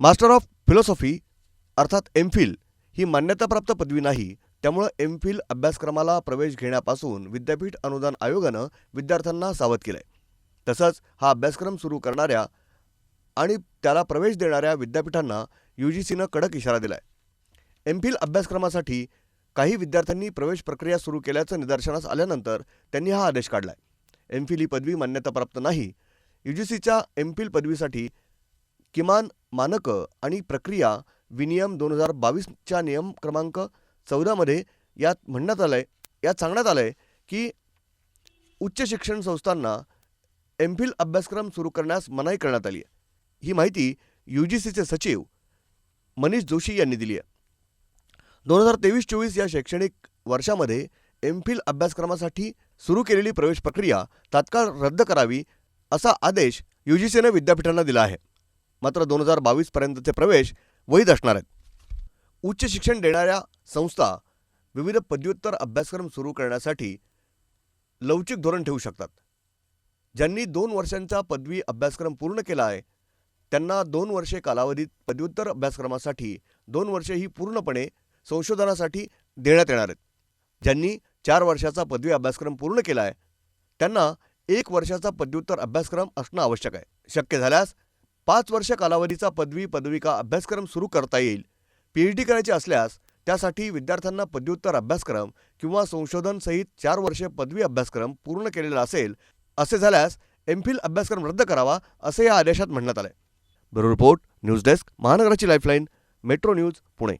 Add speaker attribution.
Speaker 1: Master of philosophy अर्थात MPhil ही मान्यताप्राप्त पदवी नाही. त्यामुळे एम.फिल अभ्यासक्रमाला प्रवेश घेण्यापासून विद्यापीठ अनुदान आयोगानं विद्यार्थ्यांना सावध केलंय. तसंच हा अभ्यासक्रम सुरू करणाऱ्या आणि त्याला प्रवेश देणाऱ्या विद्यापीठांना यूजीसीनं कडक इशारा दिलाय. एम.फिल अभ्यासक्रमासाठी काही विद्यार्थ्यांनी प्रवेश प्रक्रिया सुरू केल्याचं निदर्शनास आल्यानंतर त्यांनी हा आदेश काढलाय. एम.फिल ही पदवी मान्यताप्राप्त नाही. यूजीसीच्या एम.फिल पदवीसाठी किमान मानकं आणि प्रक्रिया विनियम 2022च्या नियम क्रमांक 14 मध्ये यात सांगण्यात आलंय की उच्च शिक्षण संस्थांना एम.फिल अभ्यासक्रम सुरू करण्यास मनाई करण्यात आली आहे. ही माहिती यूजीसीचे सचिव मनीष जोशी यांनी दिली आहे. 2023-24 या शैक्षणिक वर्षामध्ये एम.फिल अभ्यासक्रमासाठी सुरू केलेली प्रवेश प्रक्रिया तात्काळ रद्द करावी असा आदेश यूजीसीने विद्यापीठांना दिला आहे. मात्र 2022 पर्यंतचे प्रवेश वैध असणार आहेत. उच्च शिक्षण देणाऱ्या संस्था विविध पदव्युत्तर अभ्यासक्रम सुरू करण्यासाठी लवचिक धोरण ठेवू शकतात. ज्यांनी 2 वर्षांचा पदवी अभ्यासक्रम पूर्ण केला आहे त्यांना 2 वर्षे कालावधीत पदव्युत्तर अभ्यासक्रमासाठी 2 वर्षे ही पूर्णपणे संशोधनासाठी देण्यात येणार आहेत. ज्यांनी 4 वर्षाचा पदवी अभ्यासक्रम पूर्ण केला आहे त्यांना 1 वर्षाचा पदव्युत्तर अभ्यासक्रम असणं आवश्यक आहे. शक्य झाल्यास 5 वर्ष कालावधीचा पदविका अभ्यासक्रम सुरू करता येईल. PhD करायची असल्यास त्यासाठी विद्यार्थ्यांना पदव्युत्तर अभ्यासक्रम किंवा संशोधन सहित 4 वर्षे पदवी अभ्यासक्रम पूर्ण केलेला असेल. असे झाल्यास एम.फिल अभ्यासक्रम रद्द करावा असे या आदेशात म्हणण्यात आले. ब्युरो रिपोर्ट, न्यूज डेस्क, महानगराची लाईफलाईन, मेट्रो न्यूज, पुणे.